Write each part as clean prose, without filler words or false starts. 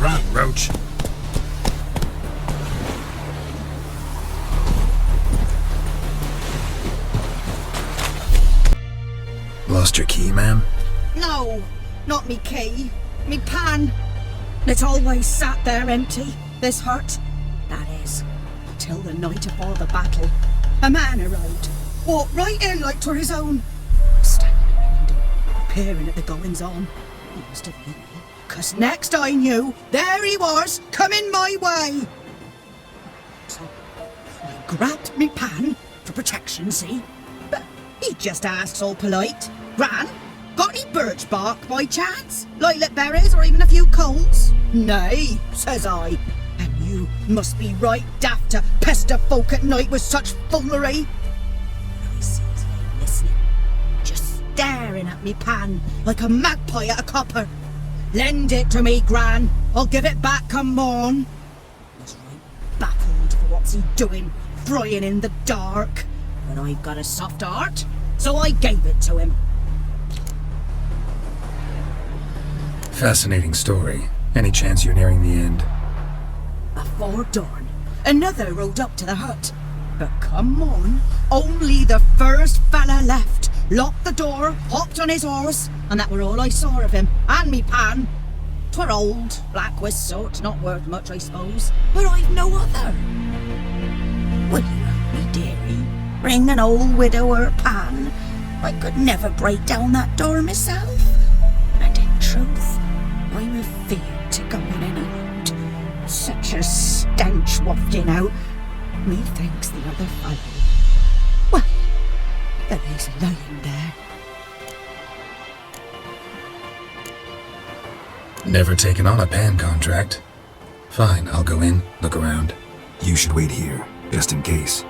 on, Roach. Lost your key, ma'am? No, not me key. Me pan. It's always sat there empty, this hut. That is, till the night afore the battle. A man arrived, walked right in like 'twere his own. Standing in the window, peering at the goings-on. He must have knew me, 'cause next I knew, there he was, coming my way. So, I grabbed me pan, for protection, see? But he just asks all polite, "Gran, got any birch bark by chance? Lilac berries or even a few coals?" "Nay," says I. "And you must be right daft to pester folk at night with such foolery." I sees he ain't listening, just staring at me pan like a magpie at a copper. "Lend it to me, Gran. I'll give it back come morn." I was right baffled for what's he doing, frying in the dark. But I've got a soft heart, so I gave it to him. Fascinating story. Any chance you're nearing the end? Afore dawn, another rode up to the hut. But come on, only the first fella left. Locked the door, hopped on his horse, and that were all I saw of him, and me pan. 'Twere old, black with soot, not worth much, I suppose, but I've no other. Would you help me, dearie? Bring an old widower pan. I could never break down that door myself. And in truth, I'm afeard to go in any road. Such a stench wafting out. Methinks the other fellow. Well, there he's lying there. Never taken on a pan contract. Fine, I'll go in, look around. You should wait here, just in case.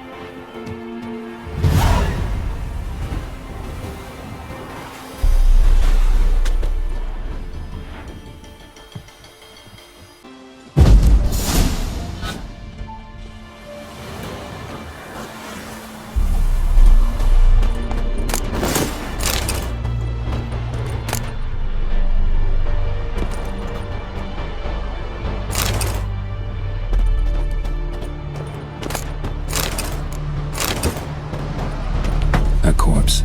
A corpse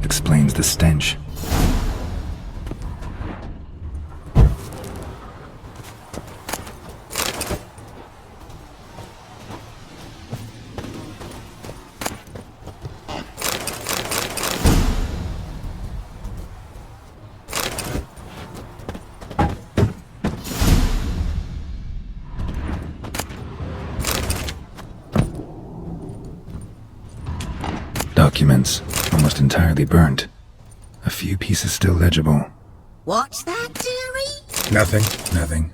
explains the stench. Documents almost entirely burnt. A few pieces still legible. What's that, dearie? Nothing.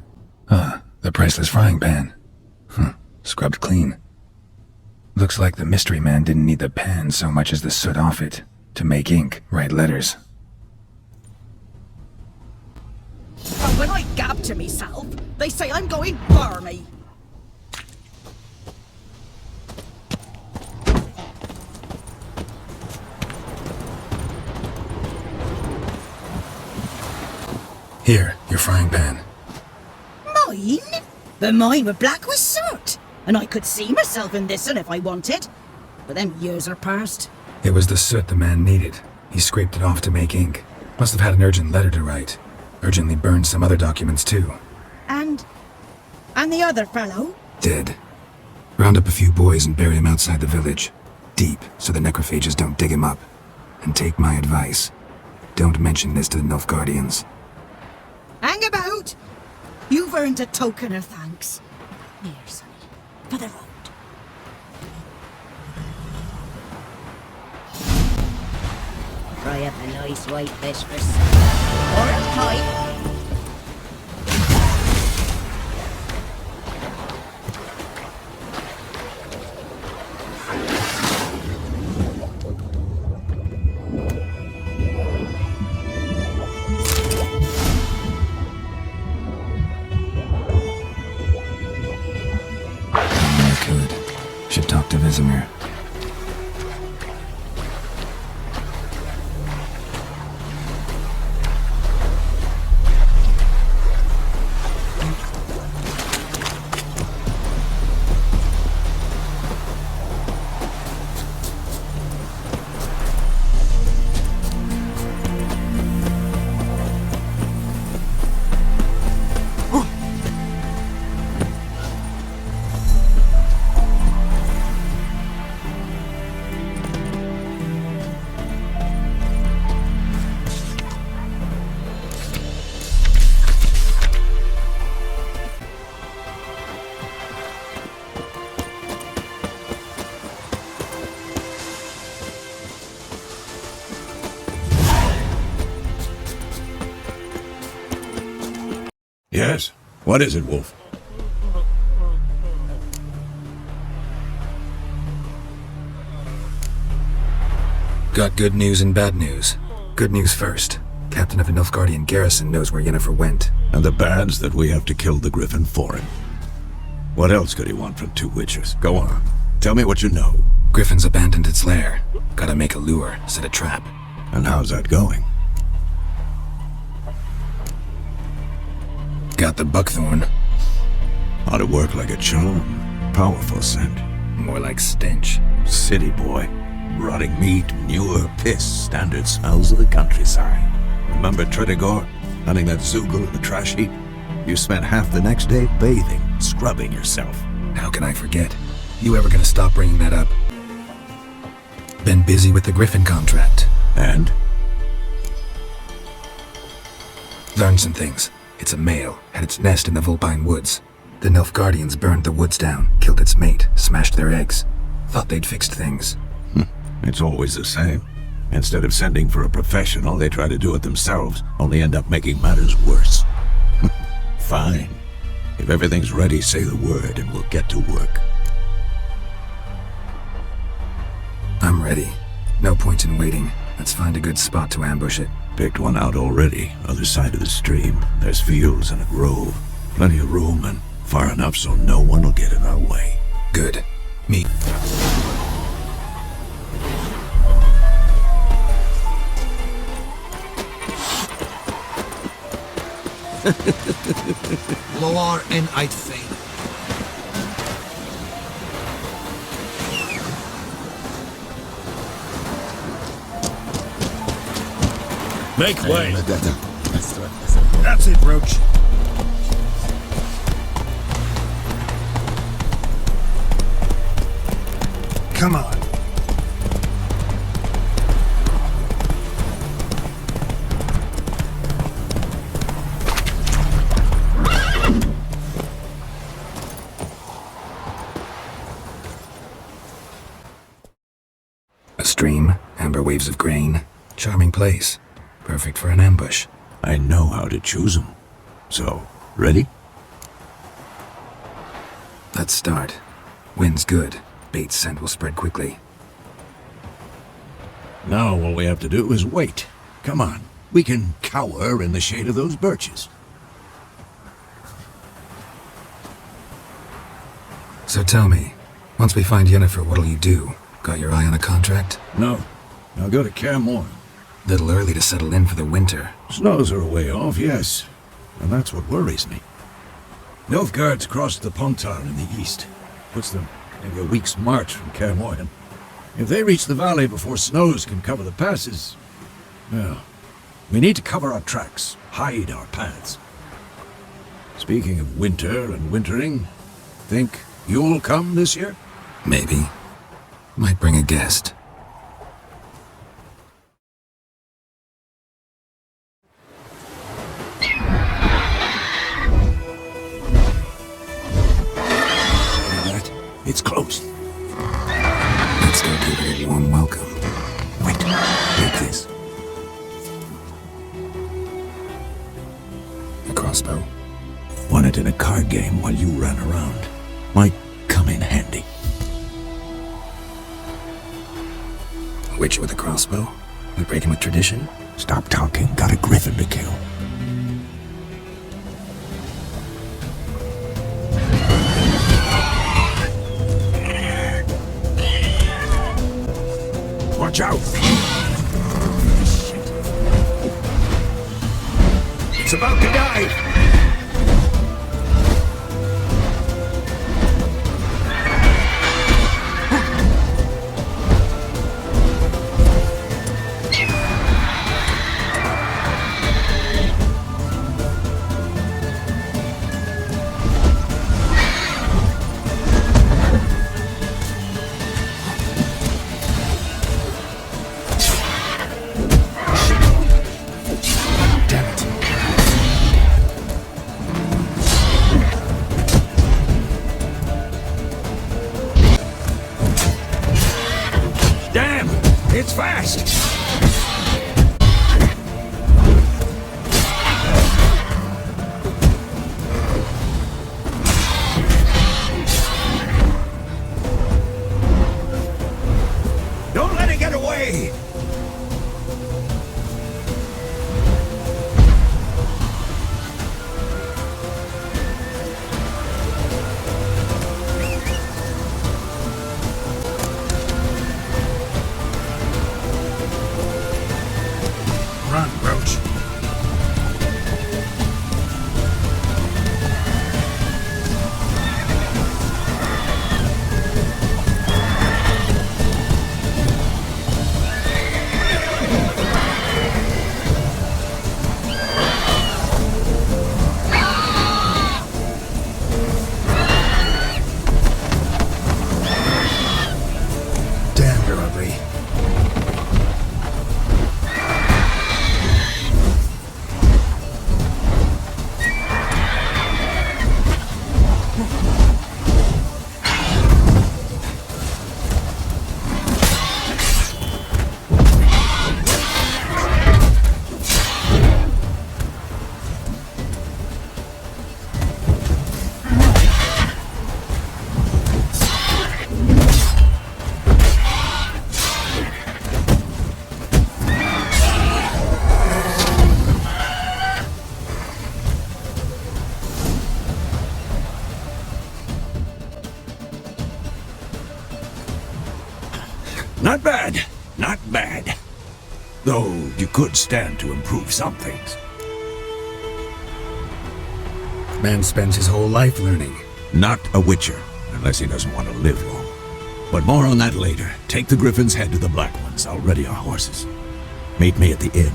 Ah, the priceless frying pan. Scrubbed clean. Looks like the mystery man didn't need the pan so much as the soot off it to make ink, write letters. And when I gab to myself, they say I'm going barmy. Here, your frying pan. Mine? But mine were black with soot, and I could see myself in this one if I wanted. But them years are past. It was the soot the man needed. He scraped it off to make ink. Must have had an urgent letter to write. Urgently burned some other documents too. And the other fellow? Dead. Round up a few boys and bury him outside the village. Deep, so the necrophages don't dig him up. And take my advice. Don't mention this to the Nilfgaardians. Hang about! You've earned a token of thanks. Here, sonny, for the road. Fry up a nice white fish for supper. Or a pie. Should talk to Vesemir. Yes? What is it, Wolf? Got good news and bad news. Good news first. Captain of a Nilfgaardian garrison knows where Yennefer went. And the bad's that we have to kill the Griffin for him. What else could he want from two witchers? Go on. Tell me what you know. Griffin's abandoned its lair. Gotta make a lure, set a trap. And how's that going? Got the buckthorn. Ought to work like a charm. Powerful scent. More like stench. City boy. Rotting meat, manure, piss, standard smells of the countryside. Remember Tretogor? Hunting that Zoogle in the trash heap? You spent half the next day bathing, scrubbing yourself. How can I forget? You ever gonna stop bringing that up? Been busy with the Griffin contract. And? Learned some things. It's a male, had its nest in the Vulpine Woods. The Nilfgaardians burned the woods down, killed its mate, smashed their eggs. Thought they'd fixed things. It's always the same. Instead of sending for a professional, they try to do it themselves, only end up making matters worse. Fine. If everything's ready, say the word and we'll get to work. I'm ready. No point in waiting. Let's find a good spot to ambush it. Picked one out already, other side of the stream. There's fields and a grove. Plenty of room and far enough so no one will get in our way. Good. Me. Loar en uitveen. Make way. That's it, Roach. Come on. A stream, amber waves of grain. Charming place. Perfect for an ambush. I know how to choose them. So, ready? Let's start. Wind's good. Bait's scent will spread quickly. Now all we have to do is wait. Come on. We can cower in the shade of those birches. So tell me, once we find Yennefer, what'll you do? Got your eye on a contract? No. I'll go to Kaer Morhen. Little early to settle in for the winter. Snows are a way off, yes. And that's what worries me. Nilfgaard's crossed the Pontar in the east. Puts them maybe a week's march from Kaer Morhen. If they reach the valley before snows can cover the passes, well, we need to cover our tracks, hide our paths. Speaking of winter and wintering, think you'll come this year? Maybe. Might bring a guest. It's closed. Let's go give it a warm welcome. Wait, take this. A crossbow. Won it in a card game while you ran around. Might come in handy. A witcher with a crossbow? We breaking with tradition? Stop talking. Got a griffin to kill. Watch out! It's about to die! It's fast! Not bad. Not bad. Though you could stand to improve some things. Man spends his whole life learning. Not a witcher, unless he doesn't want to live long. But more on that later. Take the Griffin's head to the Black Ones. I'll ready our horses. Meet me at the inn.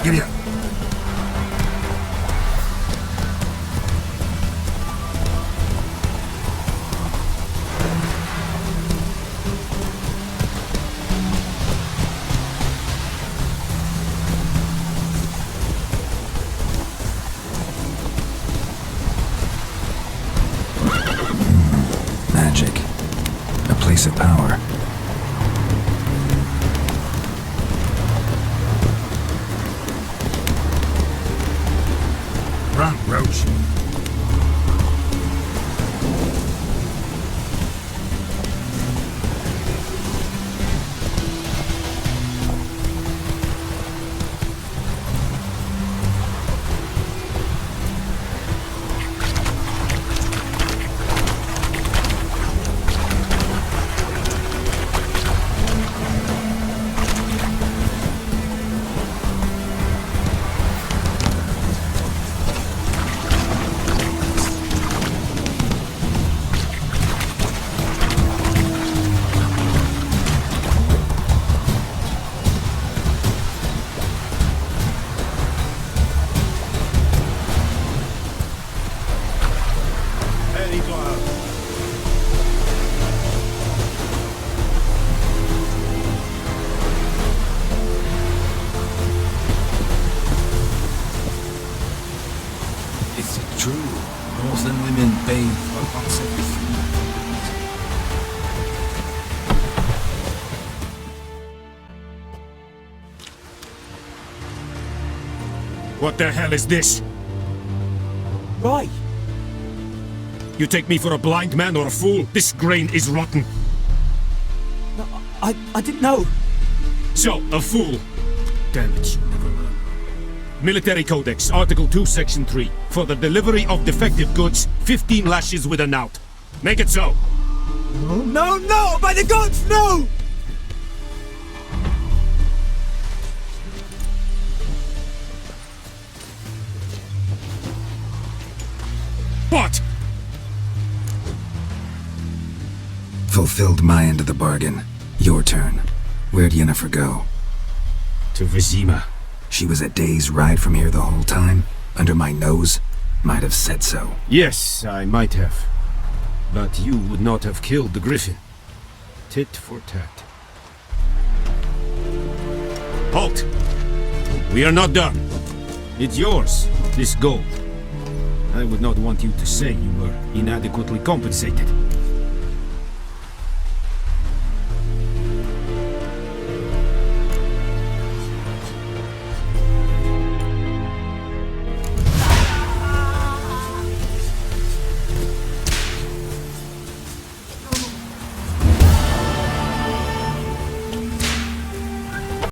Giddy up. Magic. A place of power. Run, Roach. Is it true? Northern women bathe for once every 3 years. What the hell is this? Why? You take me for a blind man or a fool? This grain is rotten. No, I didn't know. So, a fool. Damn it, you never learn. Military Codex, Article 2, Section 3. For the delivery of defective goods, 15 lashes with a knout. Make it so. No, no! By the gods, no! What? Fulfilled my end of the bargain. Your turn. Where'd Yennefer go? To Vesemir. She was a day's ride from here the whole time? Under my nose? Might have said so. Yes, I might have. But you would not have killed the Griffin. Tit for tat. Halt! We are not done. It's yours, this gold. I would not want you to say you were inadequately compensated.